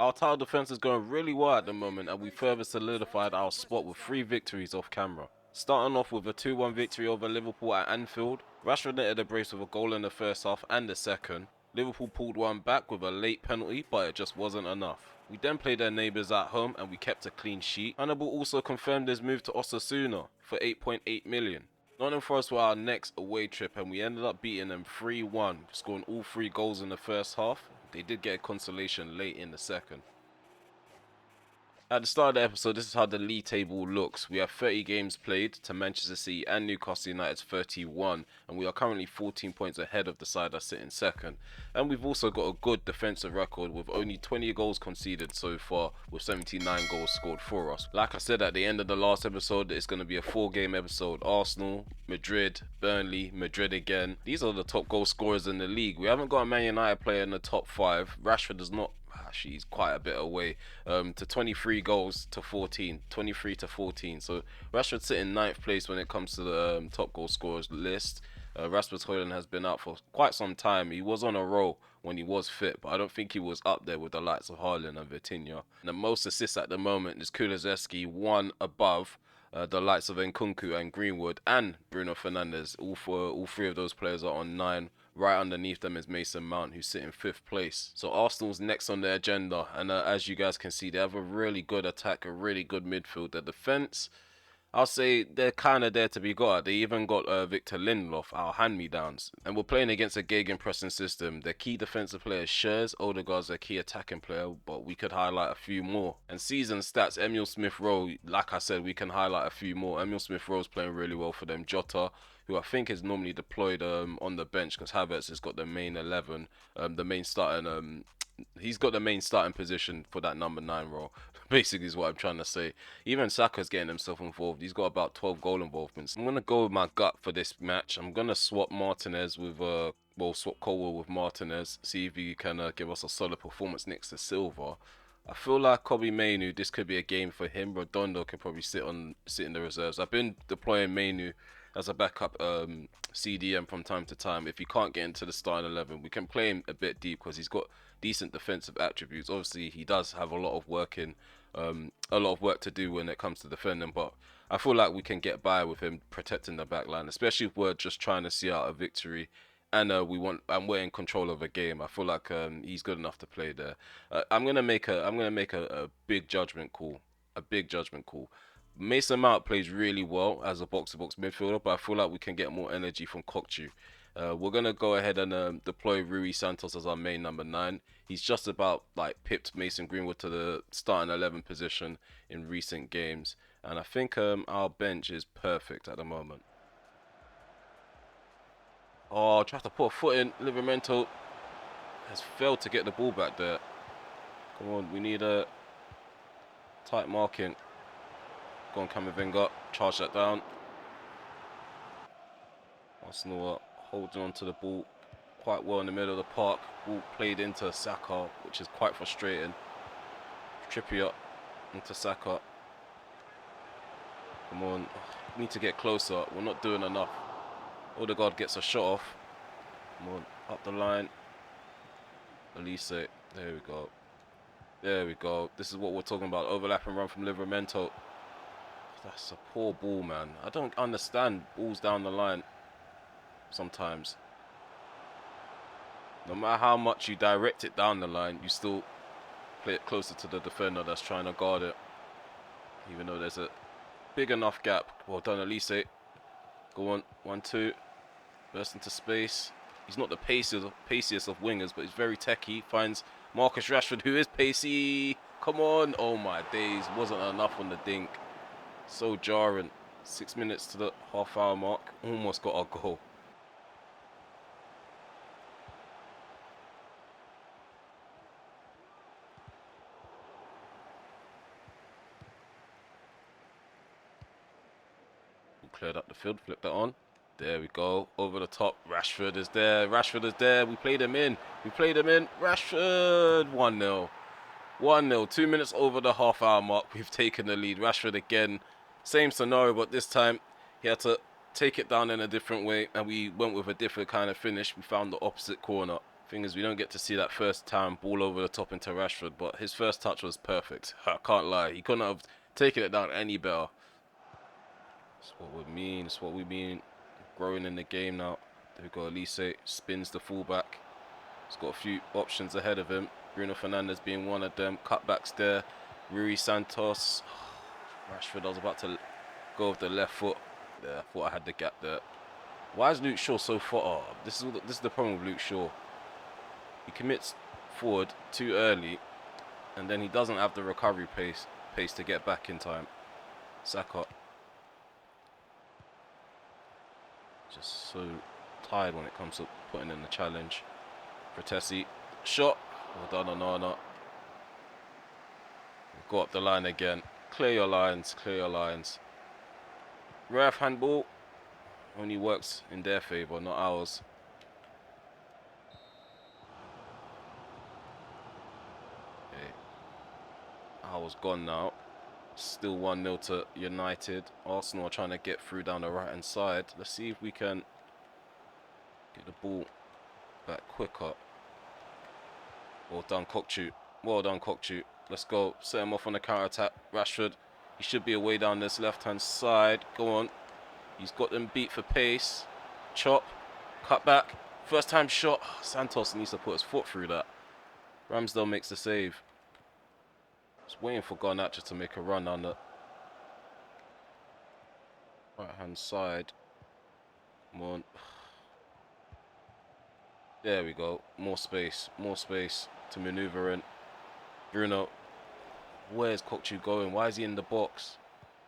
Our title defense is going really well at the moment, and we further solidified our spot with 3 victories off camera. Starting off with a 2-1 victory over Liverpool at Anfield, Rashford netted a brace with a goal in the first half and the second. Liverpool pulled one back with a late penalty, but it just wasn't enough. We then played their neighbours at home and we kept a clean sheet. Hannibal also confirmed his move to Osasuna for 8.8 million. Nottingham Forest were our next away trip and we ended up beating them 3-1, scoring all 3 goals in the first half. They did get a consolation late in the second. At the start of the episode, this is how the league table looks. We have 30 games played to Manchester City and Newcastle United's 31, and we are currently 14 points ahead of the side that sit in second. And we've also got a good defensive record with only 20 goals conceded so far, with 79 goals scored for us. Like I said at the end of the last episode, it's going to be a 4-game episode. Arsenal, Madrid, Burnley, Madrid again. These are the top goal scorers in the league. We haven't got a Man United player in the top 5. Rashford does not. Actually, he's quite a bit away, to 23 goals to 14, 23 to 14. So Rashford sitting 9th place when it comes to the top goal scorers list. Rasmus Højlund has been out for quite some time. He was on a roll when he was fit, but I don't think he was up there with the likes of Haaland and Vitinha. And the most assists at the moment is Kulusevski, one above the likes of Nkunku and Greenwood and Bruno Fernandes. All 3 of those players are on 9. Right underneath them is Mason Mount, who's sitting 5th place. So Arsenal's next on their agenda, and as you guys can see, they have a really good attack, a really good midfield. Their defense, I'll say they're kind of there to be got. They even got Victor Lindelof, our hand-me-downs. And we're playing against a gegenpressing system. Their key defensive player is Schürrle. Odegaard's their key attacking player, but we could highlight a few more. And season stats, Emile Smith-Rowe, like I said, we can highlight a few more. Emile Smith-Rowe's playing really well for them. Jota, who I think is normally deployed on the bench because Havertz has got the main 11, the main starting. He's got the main starting position for that number 9 role. Basically is what I'm trying to say. Even Saka's getting himself involved. He's got about 12 goal involvements. I'm going to go with my gut for this match. I'm going to swap Martinez with, swap Colwell with Martinez. See if he can give us a solid performance next to Silva. I feel like Kobbie Mainoo, this could be a game for him. Redondo can probably sit in the reserves. I've been deploying Mainoo as a backup CDM from time to time. If he can't get into the starting 11, we can play him a bit deep because he's got decent defensive attributes. Obviously, he does have a lot of work to do when it comes to defending, but I feel like we can get by with him protecting the back line, especially if we're just trying to see out a victory and we're in control of a game. I feel like he's good enough to play there. I'm gonna make a big judgment call. Mason Mount plays really well as a box-to-box midfielder, but I feel like we can get more energy from Kokchu. We're going to go ahead and deploy Rui Santos as our main number 9. He's just about pipped Mason Greenwood to the starting 11 position in recent games. And I think our bench is perfect at the moment. Oh, tried to put a foot in. Livramento has failed to get the ball back there. Come on, we need a tight marking. Go on, Camavinga, charge that down. Arsenal are holding on to the ball quite well in the middle of the park. Ball played into Saka, which is quite frustrating. Trippier into Saka. Come on, we need to get closer. We're not doing enough. Odegaard gets a shot off. Come on, up the line. Elise, there we go. There we go. This is what we're talking about. Overlap and run from Livramento. That's a poor ball, man. I don't understand balls down the line sometimes. No matter how much you direct it down the line, you still play it closer to the defender that's trying to guard it. Even though there's a big enough gap. Well done, Elise. Go on, 1-2. Burst into space. He's not the paciest of wingers, but he's very techy. Finds Marcus Rashford, who is pacey. Come on. Oh my days. Wasn't enough on the dink. So jarring. 6 minutes to the half-hour mark. Almost got our goal. We cleared up the field. Flip that on. There we go. Over the top. Rashford is there. Rashford is there. We played him in. Rashford. 1-0. 1-0. 2 minutes over the half-hour mark. We've taken the lead. Rashford again. Same scenario, but this time he had to take it down in a different way, and we went with a different kind of finish. We found the opposite corner. I Thing is, we don't get to see that first time ball over the top into Rashford, but his first touch was perfect. I can't lie. He couldn't have taken it down any better. That's what we mean. That's what we mean. Growing in the game now. There we go. Elise spins the fullback. He's got a few options ahead of him. Bruno Fernandes being one of them. Cutbacks there. Rui Santos. Rashford, I was about to go with the left foot. There, I thought I had the gap there. Why is Luke Shaw so far? Oh, this is the problem with Luke Shaw. He commits forward too early, and then he doesn't have the recovery pace to get back in time. Saka. Just so tired when it comes to putting in the challenge. Protesi. Shot. Well done, Onana. Go up the line again. Clear your lines. Clear your lines. Ref handball. Only works in their favour, not ours. Ours gone now. Still 1-0 to United. Arsenal are trying to get through down the right hand side. Let's see if we can get the ball back quicker. Well done, Kokchu. Well done, Kokchu. Let's go. Set him off on the counter attack. Rashford. He should be away down this left hand side. Go on. He's got them beat for pace. Chop. Cut back. First time shot. Santos needs to put his foot through that. Ramsdale makes the save. Just waiting for Garnacho to make a run on the right hand side. Come on. There we go. More space to maneuver in. Bruno. Where's Kokchu going? Why is he in the box?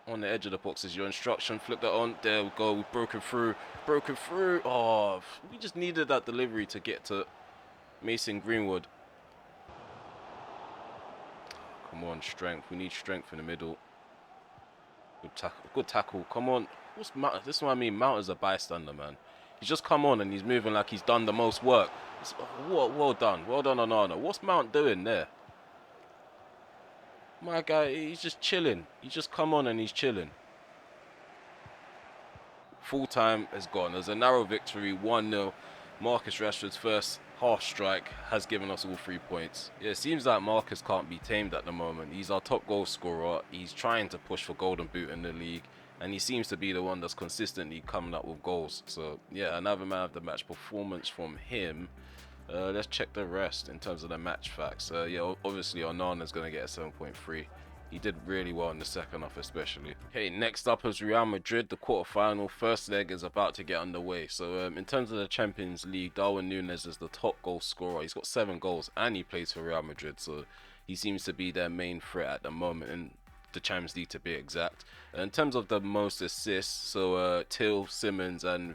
On the edge of the box is your instruction. Flip that on. There we go. We've broken through. Broken through. Oh, we just needed that delivery to get to Mason Greenwood. Come on, strength. We need strength in the middle. Good tackle. Good tackle. Come on. What's Mount? This is what I mean. Mount is a bystander, man. He's just come on and he's moving like he's done the most work. Well done. Well done, Onana. What's Mount doing there? My guy, he's just chilling. He's just come on and he's chilling. Full time has gone. There's a narrow victory, 1-0. Marcus Rashford's first half strike has given us all 3 points. Yeah, it seems like Marcus can't be tamed at the moment. He's our top goal scorer. He's trying to push for Golden Boot in the league. And he seems to be the one that's consistently coming up with goals. So, yeah, another man of the match performance from him. Let's check the rest in terms of the match facts. Yeah, obviously Onana's going to get a 7.3. He did really well in the second half especially. Okay, next up is Real Madrid, the quarterfinal. First leg is about to get underway. So in terms of the Champions League, Darwin Núñez is the top goal scorer. He's got 7 goals and he plays for Real Madrid. So he seems to be their main threat at the moment in the Champions League to be exact. In terms of the most assists, so Till, Simmons and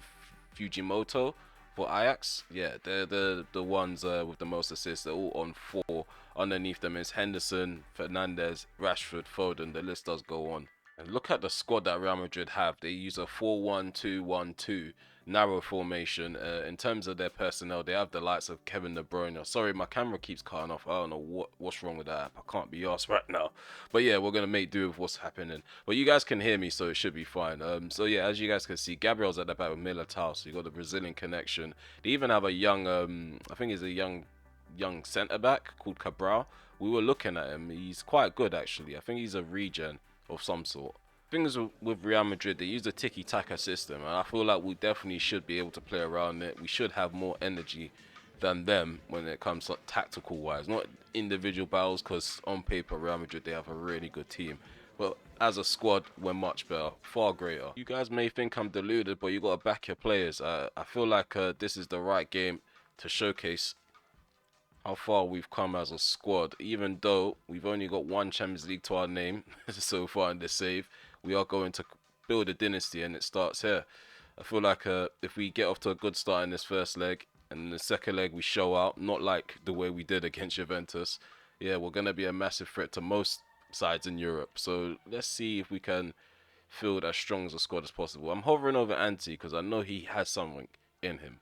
Fujimoto for Ajax, yeah, they're the ones with the most assists. They're all on 4. Underneath them is Henderson, Fernandes, Rashford, Foden. The list does go on. And look at the squad that Real Madrid have. They use a 4-1-2-1-2 narrow formation. In terms of their personnel, they have the likes of Kevin De Bruyne. Sorry, my camera keeps cutting off. I don't know what's wrong with that app. I can't be arsed right now. But yeah, we're going to make do with what's happening. But you guys can hear me, so it should be fine. So yeah, as you guys can see, Gabriel's at the back with Militao. So you got the Brazilian connection. They even have a young, I think he's a young centre back called Cabral. We were looking at him. He's quite good actually. I think he's a regen of some sort. Things with Real Madrid, they use the tiki-taka system, and I feel like we definitely should be able to play around it. We should have more energy than them when it comes to tactical wise, not individual battles, because on paper Real Madrid, they have a really good team, but as a squad we're much better, far greater. You guys may think I'm deluded, but you got to back your players. I feel like this is the right game to showcase how far we've come as a squad. Even though we've only got 1 Champions League to our name so far in this save, we are going to build a dynasty, and it starts here. I feel like if we get off to a good start in this first leg, and in the second leg we show out, not like the way we did against Juventus, yeah, we're going to be a massive threat to most sides in Europe. So let's see if we can field as strong as a squad as possible. I'm hovering over Ante because I know he has something in him,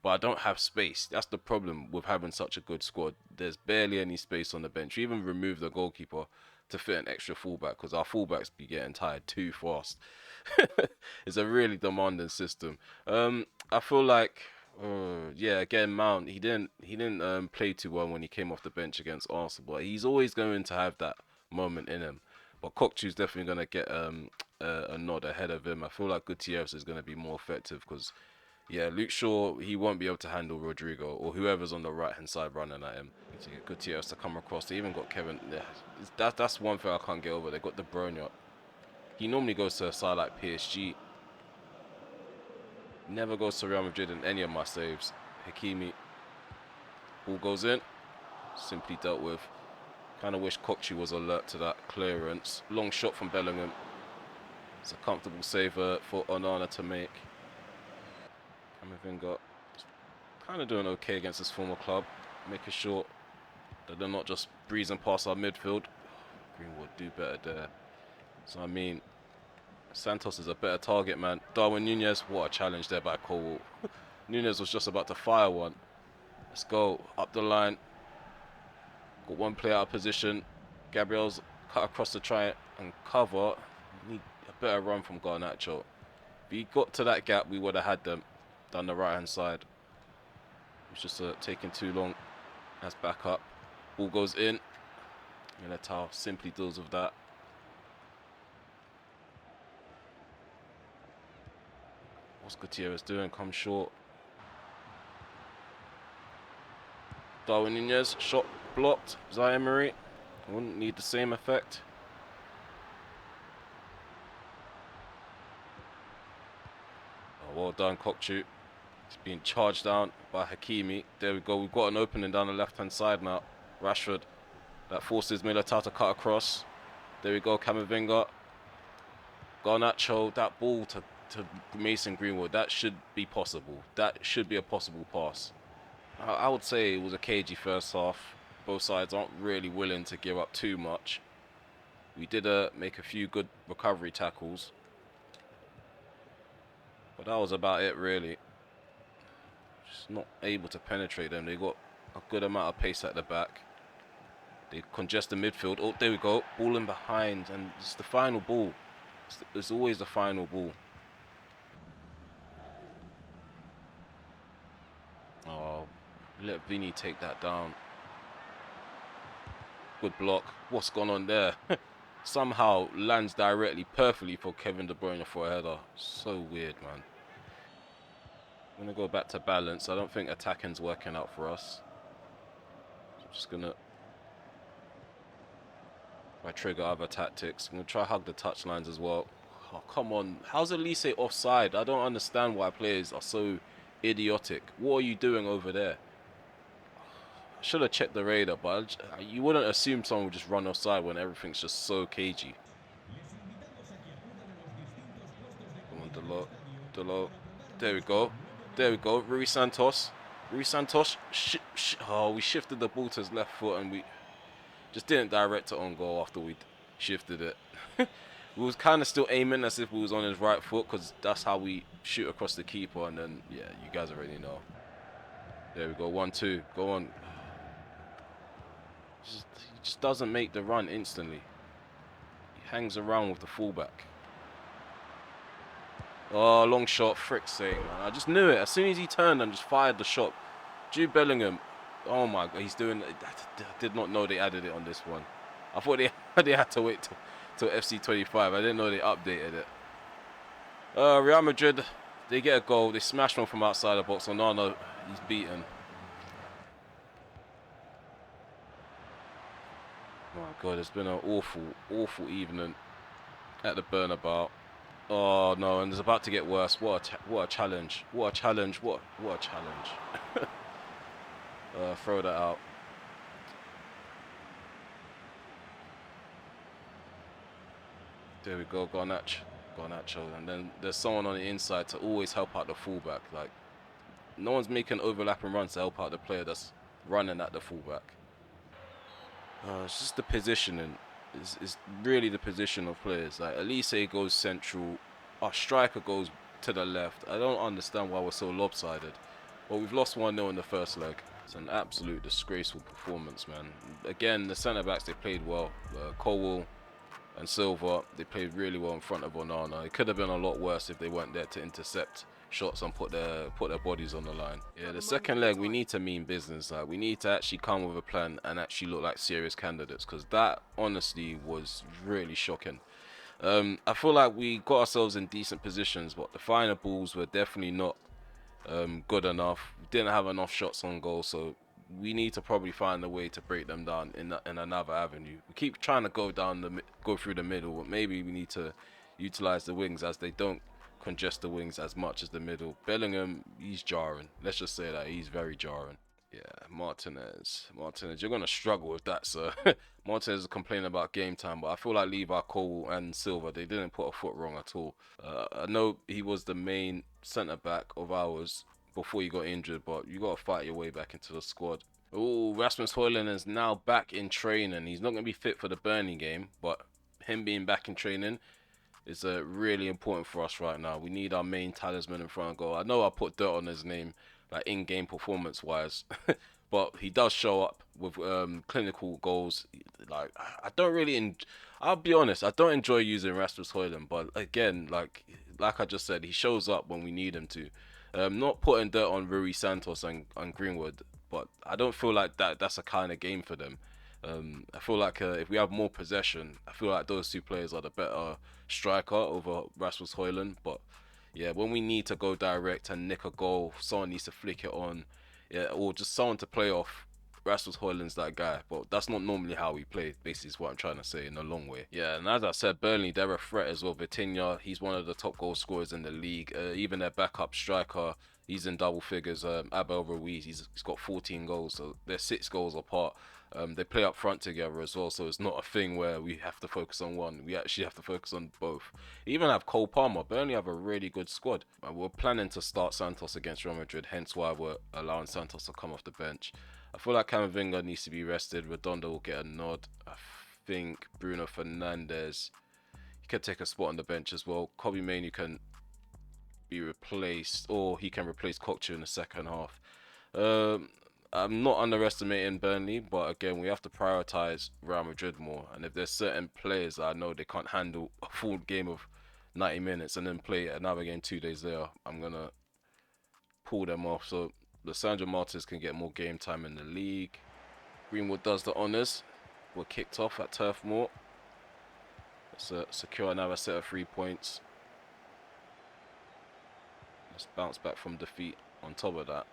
but I don't have space. That's the problem with having such a good squad. There's barely any space on the bench. We even remove the goalkeeper to fit an extra fullback because our fullbacks be getting tired too fast. It's a really demanding system. I feel like Yeah, again, Mount. He didn't play too well when he came off the bench against Arsenal, but he's always going to have that moment in him. But Kokchu's definitely gonna get a nod ahead of him. I feel like Gutierrez is gonna be more effective because yeah, Luke Shaw, he won't be able to handle Rodrigo or whoever's on the right hand side running at him. To get Gutierrez to come across. They even got Kevin. Yeah, that's one thing I can't get over. They got De Bruyne. He normally goes to a side like PSG. Never goes to Real Madrid in any of my saves. Hakimi. Ball goes in. Simply dealt with. Kind of wish Kokchu was alert to that clearance. Long shot from Bellingham. It's a comfortable save for Onana to make. Camavinga kind of doing okay against his former club. Making sure that they're not just breezing past our midfield. Greenwood do better there. So I mean, Santos is a better target, man. Darwin Nunez, what a challenge there by Cole. Nunez was just about to fire one. Let's go up the line. Got one player out of position. Gabriel's cut across to try and cover. Need a better run from Garnacho. If he got to that gap, we would have had them down the right hand side. It's just taking too long. That's back up. Ball goes in. Militao simply deals with that. What's Gutierrez doing? Come short. Darwin Nunez, shot blocked. Zaire wouldn't need the same effect. Oh, well done, Kokchu. It's being charged down by Hakimi. There we go. We've got an opening down the left-hand side now. Rashford. That forces Militao to cut across. There we go, Camavinga. Garnacho, that ball to Mason Greenwood. That should be possible. That should be a possible pass. I would say it was a cagey first half. Both sides aren't really willing to give up too much. We did make a few good recovery tackles. But that was about it, really. Just not able to penetrate them. They got a good amount of pace at the back. They congest the midfield. Oh, there we go. Ball in behind. And it's the final ball. It's always the final ball. Oh, let Vinny take that down. Good block. What's gone on there? Somehow lands directly perfectly for Kevin De Bruyne for a header. So weird, man. I'm going to go back to balance. I don't think attacking's working out for us. So I'm just going to trigger other tactics. I'm going to try hug the touchlines as well. Oh, come on. How's Elise offside? I don't understand why players are so idiotic. What are you doing over there? I should have checked the radar, but you wouldn't assume someone would just run offside when everything's just so cagey. Come on, Delo. There we go. There we go. Rui Santos. Oh, we shifted the ball to his left foot and we just didn't direct it on goal after we shifted it. We was kind of still aiming as if we was on his right foot because that's how we shoot across the keeper. And then, yeah, you guys already know. There we go. 1-2. Go on. He just doesn't make the run instantly. He hangs around with the fullback. Oh, long shot. Frick's sake, man. I just knew it. As soon as he turned and just fired the shot. Jude Bellingham. Oh, my God. He's doing it. I did not know they added it on this one. I thought they had to wait till FC 25. I didn't know they updated it. Real Madrid, they get a goal. They smash one from outside the box. Onana, he's beaten. Oh, my God. It's been an awful evening at the Bernabeu. Oh no, and it's about to get worse. What a challenge! What a challenge! What a challenge! Throw that out. There we go, Garnacho, and then there's someone on the inside to always help out the fullback. Like no one's making overlapping runs to help out the player that's running at the fullback. It's just the positioning. Is really the position of players. Like Elise goes central, our striker goes to the left. I don't understand why we're so lopsided. Well, we've lost 1-0 in the first leg. It's an absolute disgraceful performance, man. Again, the centre backs, they played well. Colwell and Silva, they played really well in front of Onana. It could have been a lot worse if they weren't there to intercept shots and put their bodies on the line. Yeah, the second leg we need to mean business. Like we need to actually come with a plan and actually look like serious candidates, because that honestly was really shocking. I feel like we got ourselves in decent positions, but the final balls were definitely not good enough. We didn't have enough shots on goal, so we need to probably find a way to break them down in another avenue. We keep trying to go through the middle, but maybe we need to utilize the wings, as they don't congest the wings as much as the middle. Bellingham, he's jarring. Let's just say that he's very jarring. Yeah, Martinez, you're gonna struggle with that, sir. Martinez is complaining about game time, but I feel like Levi, Cole, and Silva, they didn't put a foot wrong at all. I know he was the main centre back of ours before he got injured, but you gotta fight your way back into the squad. Oh, Rasmus Højlund is now back in training. He's not gonna be fit for the Burnley game, but him being back in training is really important for us right now. We need our main talisman in front of goal. I know I put dirt on his name, like in-game performance-wise, but he does show up with clinical goals. Like I don't really, I'll be honest, I don't enjoy using Rasmus Højlund, but again, like I just said, he shows up when we need him to. Not putting dirt on Rui Santos and Greenwood, but I don't feel like that's a kind of game for them. I feel like if we have more possession, I feel like those two players are the better striker over Rasmus Højlund. But yeah, when we need to go direct and nick a goal, someone needs to flick it on, yeah, or just someone to play off. Rasmus Højlund's that guy, but that's not normally how we play. Basically, is what I'm trying to say in a long way. Yeah, and as I said, Burnley, they're a threat as well. Vitinha, he's one of the top goal scorers in the league. Even their backup striker, he's in double figures. Abel Ruiz, he's got 14 goals, so they're 6 goals apart. They play up front together as well, so it's not a thing where we have to focus on one. We actually have to focus on both. Even have Cole Palmer. Burnley have a really good squad. And we're planning to start Santos against Real Madrid, hence why we're allowing Santos to come off the bench. I feel like Camavinga needs to be rested. Redondo will get a nod. I think Bruno Fernandes, he can take a spot on the bench as well. Kobe Mainoo can be replaced, or he can replace Kokchu in the second half. I'm not underestimating Burnley, but again, we have to prioritize Real Madrid more. And if there's certain players that I know they can't handle a full game of 90 minutes and then play another game 2 days later, I'm going to pull them off. So Lissandro Martinez can get more game time in the league. Greenwood does the honours. We're kicked off at Turf Moor. Let's secure another set of 3 points. Let's bounce back from defeat on top of that.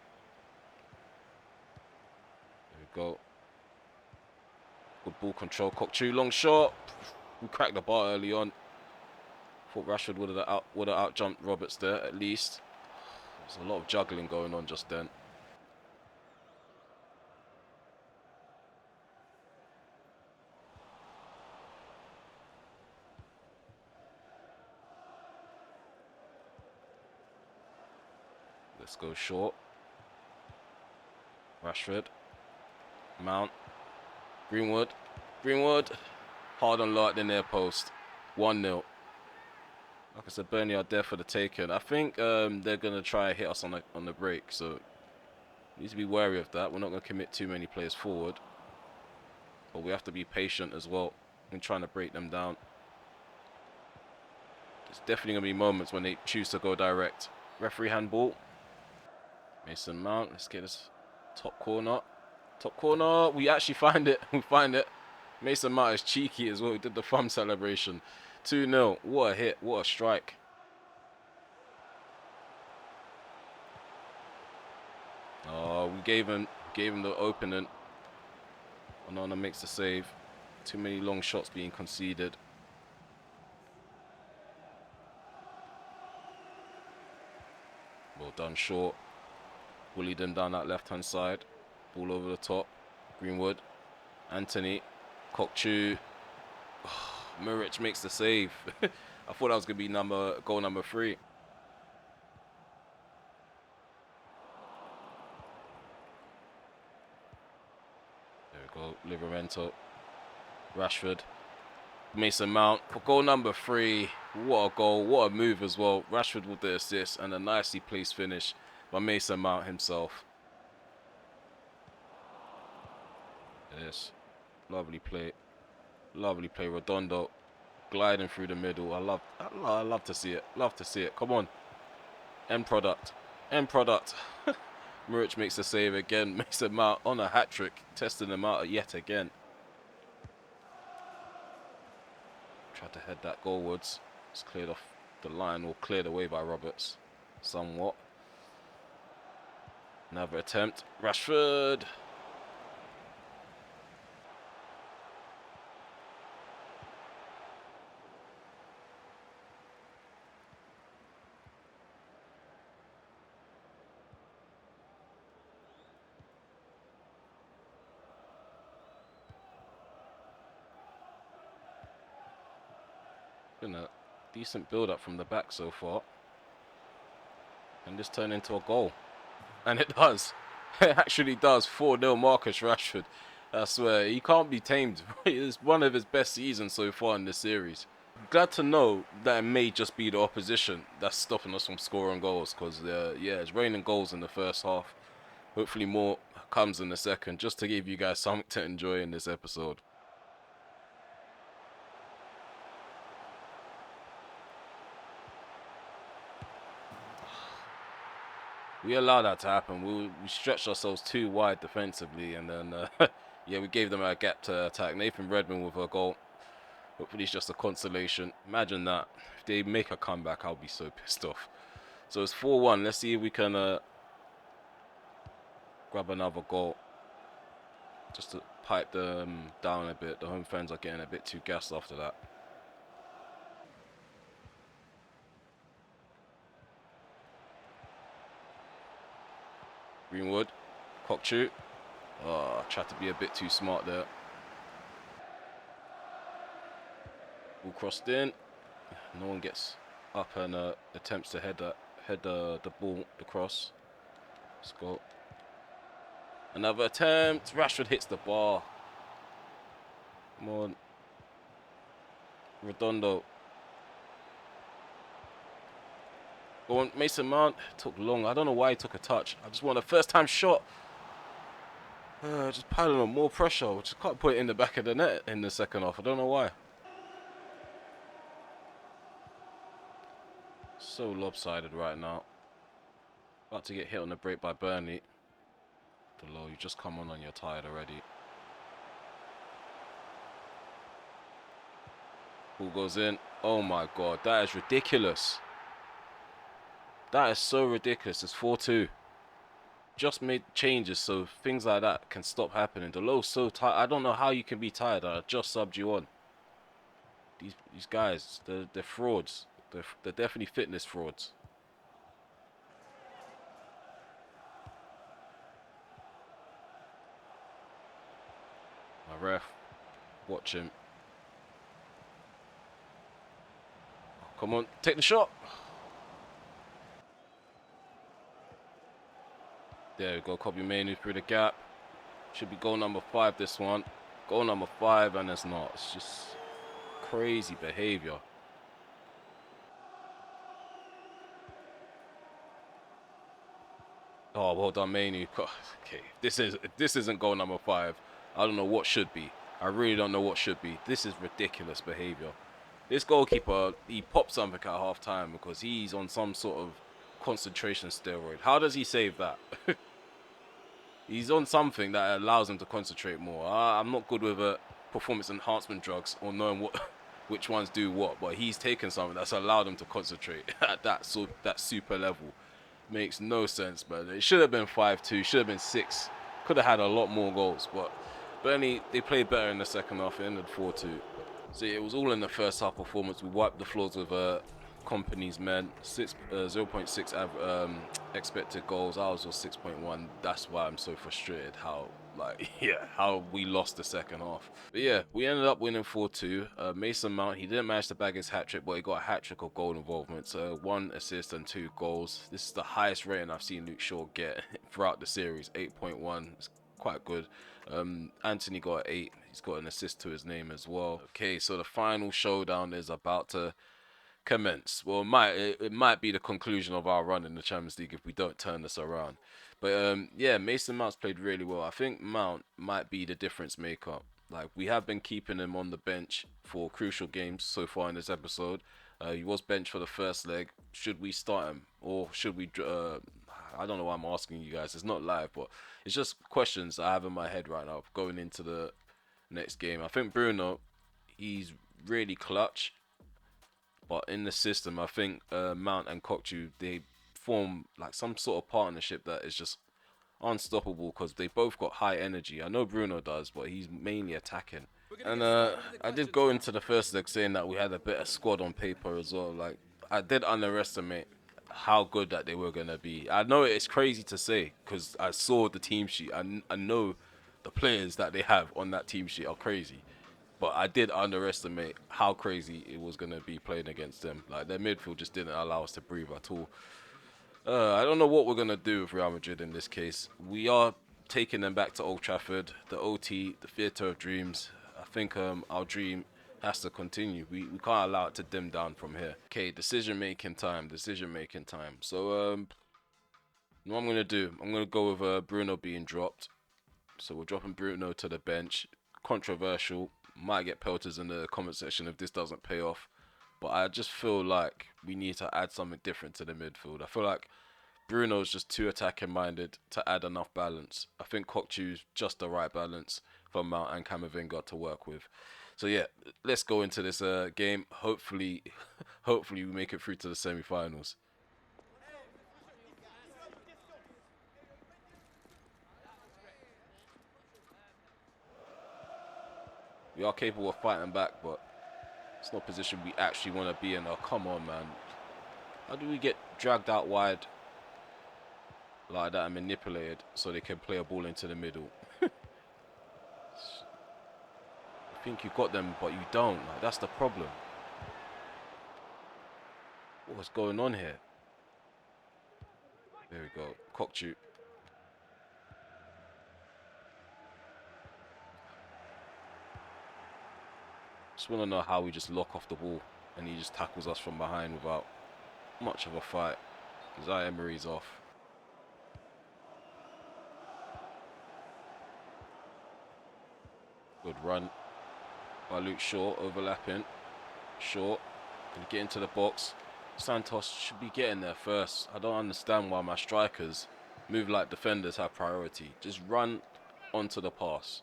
Go. Good ball control. Kokchu, long shot. We cracked the bar early on. Thought Rashford would have out jumped Roberts there at least. There's a lot of juggling going on just then. Let's go short. Rashford. Mount. Greenwood. Hard on Lark, the near post. 1-0. Like I said, Burnley are there for the taking. I think they're going to try and hit us on the break, so we need to be wary of that. We're not going to commit too many players forward, but we have to be patient as well in trying to break them down. There's definitely going to be moments when they choose to go direct. Referee handball. Mason Mount, let's get this top corner. We actually find it. We find it. Mason Mount is cheeky as well. He did the thumb celebration. 2-0. What a hit. What a strike. Oh, we gave him the opening. Onana makes the save. Too many long shots being conceded. Well done, short. Bullied them down that left-hand side. Ball over the top. Greenwood. Anthony. Kokchu. Oh, Muric makes the save. I thought that was going to be goal number 3. There we go. Livramento. Rashford. Mason Mount for goal number 3. What a goal. What a move as well. Rashford with the assist and a nicely placed finish by Mason Mount himself. Yes. Lovely play. Lovely play. Redondo gliding through the middle. I love to see it. Love to see it. Come on. End product. End product. Muric makes a save again. Mason Mount on a hat-trick. Testing them out yet again. Tried to head that goalwards. It's cleared off the line or cleared away by Roberts. Somewhat. Another attempt. Rashford. Been a decent build-up from the back so far. And this turned into a goal. And it does. It actually does. 4-0 Marcus Rashford. I swear, he can't be tamed. It's one of his best seasons so far in this series. Glad to know that it may just be the opposition that's stopping us from scoring goals. Because, yeah, it's raining goals in the first half. Hopefully more comes in the second. Just to give you guys something to enjoy in this episode. We allowed that to happen. We stretched ourselves too wide defensively, and then yeah, we gave them a gap to attack. Nathan Redmond with a goal. Hopefully it's just a consolation. Imagine that. If they make a comeback, I'll be so pissed off. So it's 4-1. Let's see if we can grab another goal. Just to pipe them down a bit. The home fans are getting a bit too gassed after that. Greenwood. Cockchu. Oh, tried to be a bit too smart there. Ball crossed in. No one gets up and attempts to head the ball, the cross. Let's go. Another attempt. Rashford hits the bar. Come on. Redondo. Go on, Mason Mount. Took long. I don't know why he took a touch. I just want a first-time shot. Just piling on more pressure. Just can't put it in the back of the net in the second half. I don't know why. So lopsided right now. About to get hit on the break by Burnley. Below, you just come on, you're tired already. Ball goes in. Oh my god, that is ridiculous. That is so ridiculous. It's 4-2. Just made changes so things like that can stop happening. The low's so tired. I don't know how you can be tired. I just subbed you on. These guys, they're frauds. They're definitely fitness frauds. My ref, watch him. Oh, come on, take the shot. There we go, Kobe Mainoo through the gap. Should be goal number 5 this one. Goal number 5 and it's not. It's just crazy behavior. Oh, well done, Mainoo. Okay, this isn't goal number 5. I don't know what should be. I really don't know what should be. This is ridiculous behavior. This goalkeeper, he popped something at half time because he's on some sort of concentration steroid. How does he save that? He's on something that allows him to concentrate more. I'm not good with performance enhancement drugs or knowing which ones do what, but he's taken something that's allowed him to concentrate at that super level. Makes no sense, but it should have been 5-2, should have been 6. Could have had a lot more goals, but Burnley, they played better in the second half. It ended 4-2. So it was all in the first half performance. We wiped the floors with Company's men. 0.6 expected goals. Ours was 6.1. That's why I'm so frustrated how we lost the second half. But yeah, we ended up winning 4-2. Mason Mount, he didn't manage to bag his hat-trick, but he got a hat-trick of goal involvement. So 1 assist and 2 goals. This is the highest rating I've seen Luke Shaw get throughout the series. 8.1. It's quite good. Anthony got 8. He's got an assist to his name as well. Okay, so the final showdown is about to commence. Well, it might be the conclusion of our run in the Champions League if we don't turn this around. But yeah, Mason Mount's played really well. I think Mount might be the difference maker. Like, we have been keeping him on the bench for crucial games so far in this episode. He was benched for the first leg. Should we start him, or should we? I don't know why I'm asking you guys. It's not live, but it's just questions I have in my head right now going into the next game. I think Bruno, he's really clutch, but in the system, I think Mount and Kokchu, they form like some sort of partnership that is just unstoppable because they both got high energy. I know Bruno does, but he's mainly attacking. And I did go into the first leg saying that we had a better squad on paper as well. Like, I did underestimate how good that they were going to be. I know it's crazy to say because I saw the team sheet. I know the players that they have on that team sheet are crazy. But I did underestimate how crazy it was going to be playing against them. Like, their midfield just didn't allow us to breathe at all. I don't know what we're going to do with Real Madrid in this case. We are taking them back to Old Trafford, the OT, the Theatre of Dreams. I think our dream has to continue. We can't allow it to dim down from here. Okay, decision-making time, decision-making time. So, what I'm going to do, I'm going to go with Bruno being dropped. So we're dropping Bruno to the bench. Controversial. Might get pelters in the comment section if this doesn't pay off. But I just feel like we need to add something different to the midfield. I feel like Bruno's just too attacking minded to add enough balance. I think Kokchu's just the right balance for Mount and Camavinga to work with. So yeah, let's go into this game. Hopefully we make it through to the semi-finals. We are capable of fighting back, but it's not a position we actually want to be in. Oh, come on, man. How do we get dragged out wide like that and manipulated so they can play a ball into the middle? I think you got them, but you don't. Like, that's the problem. What's going on here? There we go. Kokchu. Just want to know how we just lock off the ball and he just tackles us from behind without much of a fight. Zai Emery's off. Good run by Luke Shaw, overlapping. Shaw, can get into the box. Santos should be getting there first. I don't understand why my strikers move like defenders have priority. Just run onto the pass.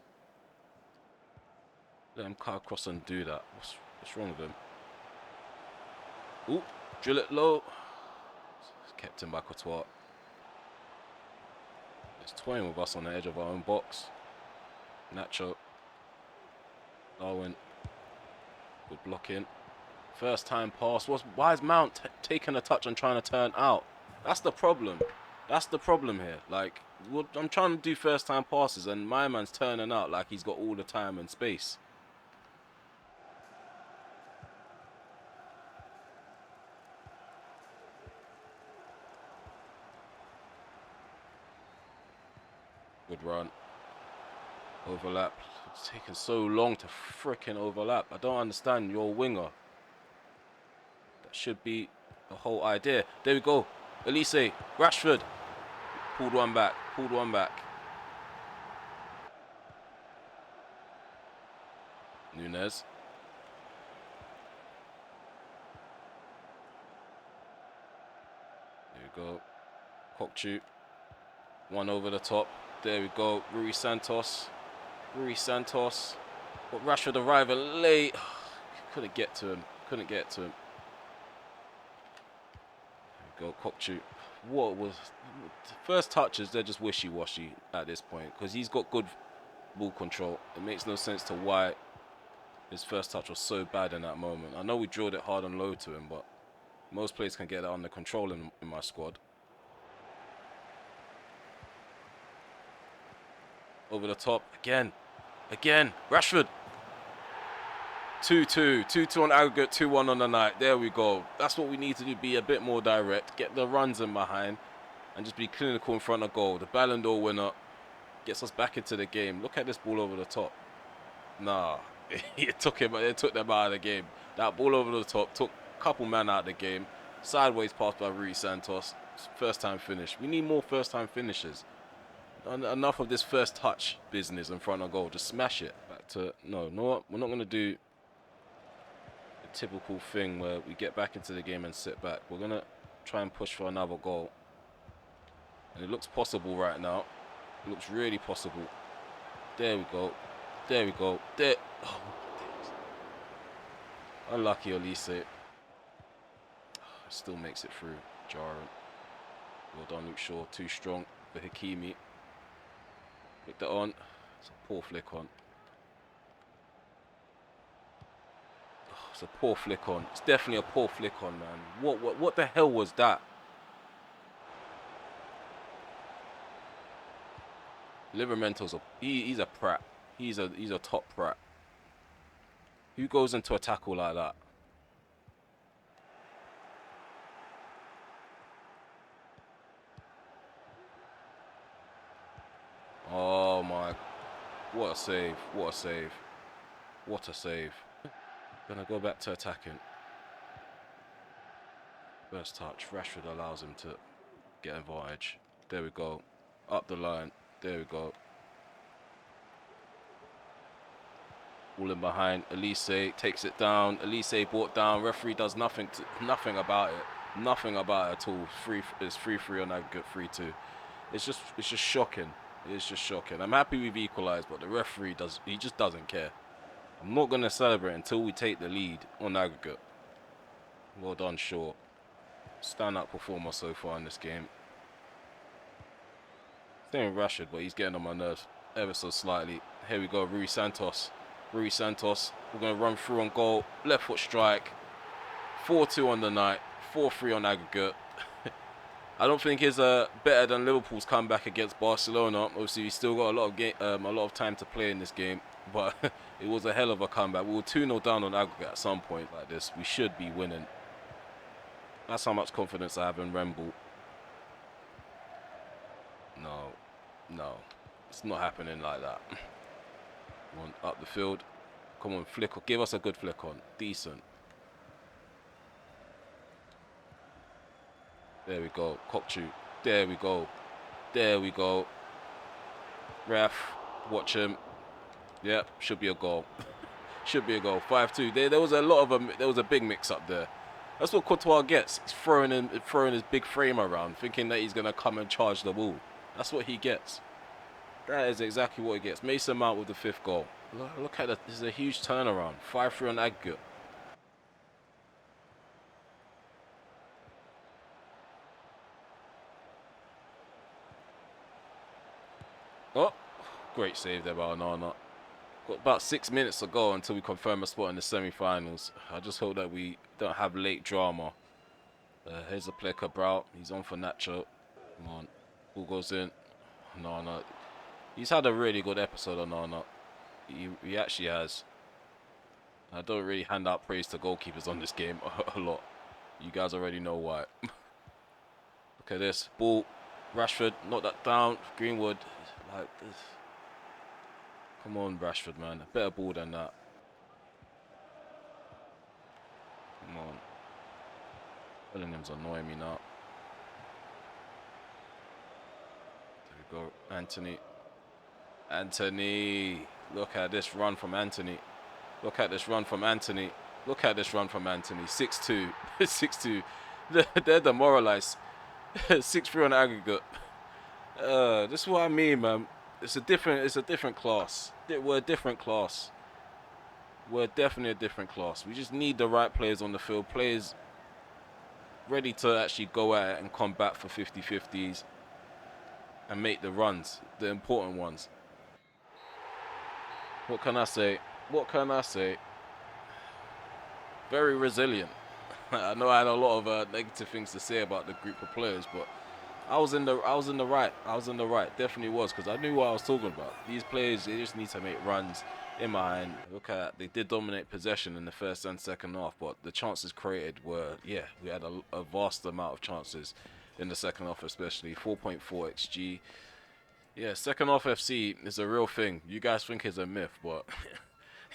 Let him cut across and do that. What's wrong with him? Ooh, drill it low. Kept him by Courtois. He's toying with us on the edge of our own box. Nacho. Darwin. Good blocking. First time pass. Why is Mount taking a touch and trying to turn out? That's the problem. That's the problem here. Like, I'm trying to do first time passes and my man's turning out like he's got all the time and space. Good run. Overlap. It's taking so long to fricking overlap. I don't understand. You're a winger. That should be the whole idea. There we go. Elise. Rashford. Pulled one back. Pulled one back. Nunez. There we go. Kokchu. One over the top. There we go. Rui Santos. Rui Santos. But Rashford arriving late. Couldn't get to him. Couldn't get to him. There we go. Kokchu. What was... First touches, they're just wishy-washy at this point. Because he's got good ball control. It makes no sense to why his first touch was so bad in that moment. I know we drilled it hard and low to him, but most players can get that under control in my squad. Over the top. Again. Rashford. 2-2. 2-2 on aggregate. 2-1 on the night. There we go. That's what we need to do. Be a bit more direct. Get the runs in behind. And just be clinical in front of goal. The Ballon d'Or winner gets us back into the game. Look at this ball over the top. Nah. It took them out of the game. That ball over the top took a couple men out of the game. Sideways pass by Rui Santos. First time finish. We need more first time finishes. Enough of this first touch business in front of goal. Just smash it. Back to... No, you know what? We're not going to do typical thing where we get back into the game and sit back. We're going to try and push for another goal. And it looks possible right now. It looks really possible. There we go. There we go. There. Oh, unlucky Elise. Still makes it through. Jarring. Well done, Luke Shaw. Too strong for Hakimi. Pick that on. It's a poor flick on. Oh, it's a poor flick on. It's definitely a poor flick on, man. What the hell was that? Livermento's he's a prat. He's a top prat. Who goes into a tackle like that? Oh my, what a save, what a save, what a save. Gonna go back to attacking. First touch, Rashford allows him to get advantage. There we go, up the line, there we go. All in behind, Elise takes it down, Elise brought down, referee does nothing about it. Nothing about it at all. It's 3-3 on aggregate, 3-2. It's just shocking. It's just shocking. I'm happy we've equalised, but the referee just doesn't care. I'm not gonna celebrate until we take the lead on aggregate. Well done, Shaw. Stand-up performer so far in this game. Same with Rashford, but he's getting on my nerves ever so slightly. Here we go, Rui Santos. Rui Santos. We're gonna run through on goal. Left foot strike. 4-2 on the night. 4-3 on aggregate. I don't think it's better than Liverpool's comeback against Barcelona. Obviously, we still got a lot of time to play in this game, but it was a hell of a comeback. We were 2-0 down on aggregate at some point like this. We should be winning. That's how much confidence I have in Rembel. No, it's not happening like that. Come on, up the field. Come on, flick. Give us a good flick on. Decent. There we go. Kokchu. There we go. There we go. Ref. Watch him. Yep. Should be a goal. Should be a goal. 5-2. There was a lot of there was a big mix up there. That's what Courtois gets. He's throwing his big frame around, thinking that he's gonna come and charge the ball. That's what he gets. That is exactly what he gets. Mason Mount with the 5th goal. Look at that. This is a huge turnaround. 5-3 on aggregate. Oh, great save there by Onana. Got about 6 minutes to go until we confirm a spot in the semi-finals. I just hope that we don't have late drama. Here's a player, Cabral. He's on for Nacho. Come on. Ball goes in. No. He's had a really good episode, Onana. He actually has. I don't really hand out praise to goalkeepers on this game a lot. You guys already know why. Look at this. Ball. Rashford, knock that down. Greenwood, like this. Come on, Rashford, man. A better ball than that. Come on. Bellingham's annoying me now. There we go. Anthony. Anthony. Look at this run from Anthony. Look at this run from Anthony. Look at this run from Anthony. 6-2. 6-2. They're demoralized. 6-3 on aggregate. This is what I mean, man. It's a different class. We're a different class. We're definitely a different class. We just need the right players on the field. Players ready to actually go at it and combat for 50-50s and make the runs, the important ones. What can I say? What can I say? Very resilient. I know I had a lot of negative things to say about the group of players, but I was in the right. I was in the right. Definitely was, because I knew what I was talking about. These players, they just need to make runs. In my hand, look at, they did dominate possession in the first and second half, but the chances created were, yeah, we had a vast amount of chances in the second half, especially 4.4 XG. Yeah, second half FC is a real thing. You guys think it's a myth, but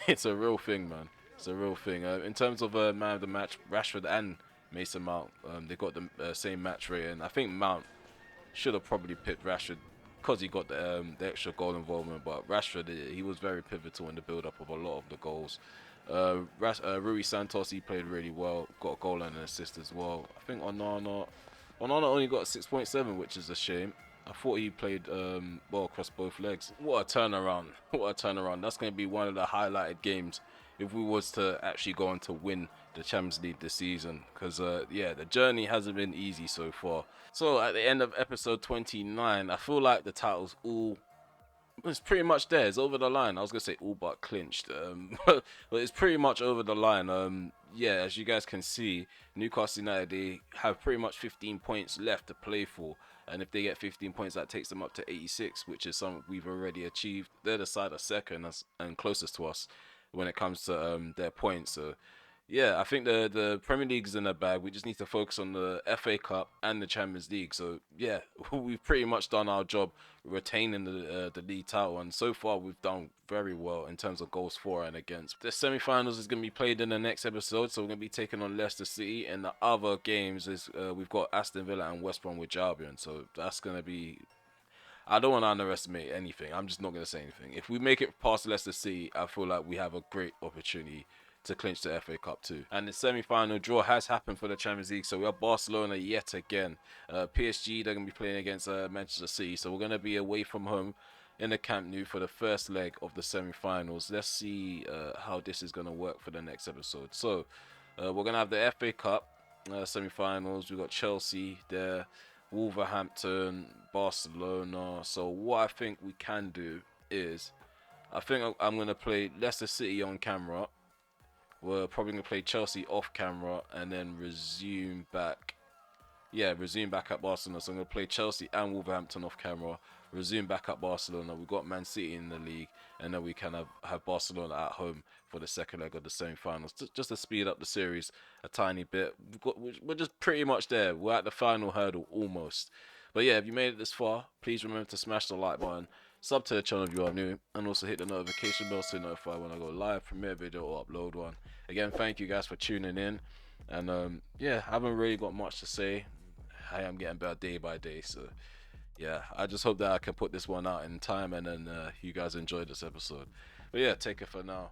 it's a real thing, man. It's a real thing. In terms of man of the match, Rashford and Mason Mount, they got the same match rating. I think Mount should have probably picked Rashford because he got the extra goal involvement, but Rashford, he was very pivotal in the build-up of a lot of the goals. Rui Santos, he played really well, got a goal and an assist as well. I think Onana only got 6.7, which is a shame. I thought he played well across both legs. What a turnaround! What a turnaround! That's going to be one of the highlighted games if we was to actually go on to win the Champions League this season. Because yeah, the journey hasn't been easy so far. So at the end of episode 29, I feel like the title's all, it's pretty much there. It's over the line. I was gonna say all but clinched, but it's pretty much over the line. Yeah, as you guys can see, Newcastle United, they have pretty much 15 points left to play for, and if they get 15 points, that takes them up to 86, which is something we've already achieved. They're the side of second and closest to us when it comes to their points. So yeah, I think the Premier League's in the bag. We just need to focus on the FA Cup and the Champions League. So yeah, we've pretty much done our job retaining the league title, and so far we've done very well in terms of goals for and against. The semi-finals is going to be played in the next episode, so we're going to be taking on Leicester City, and the other games is we've got Aston Villa and West Bromwich Albion. So that's going to be, I don't want to underestimate anything. I'm just not going to say anything. If we make it past Leicester City, I feel like we have a great opportunity to clinch the FA Cup too. And the semi-final draw has happened for the Champions League, so we have Barcelona yet again. PSG, they're going to be playing against Manchester City, so we're going to be away from home in the Camp Nou for the first leg of the semi-finals. Let's see how this is going to work for the next episode. So we're going to have the FA Cup semi-finals. We've got Chelsea there, Wolverhampton, Barcelona. So what I think we can do is, I think I'm going to play Leicester City on camera. We're probably going to play Chelsea off camera and then resume back. Yeah, resume back at Barcelona. So I'm going to play Chelsea and Wolverhampton off camera. Resume back at Barcelona. We've got Man City in the league. And then we can have Barcelona at home for the second leg of the semi-finals. Just to speed up the series a tiny bit. We're just pretty much there. We're at the final hurdle almost. But yeah, if you made it this far, please remember to smash the like button. Sub to the channel if you are new, and also hit the notification bell to notify when I go live, premiere video, or upload one. Again, thank you guys for tuning in, and yeah, I haven't really got much to say. I am getting better day by day, so yeah, I just hope that I can put this one out in time, and then you guys enjoy this episode. But yeah, take it for now.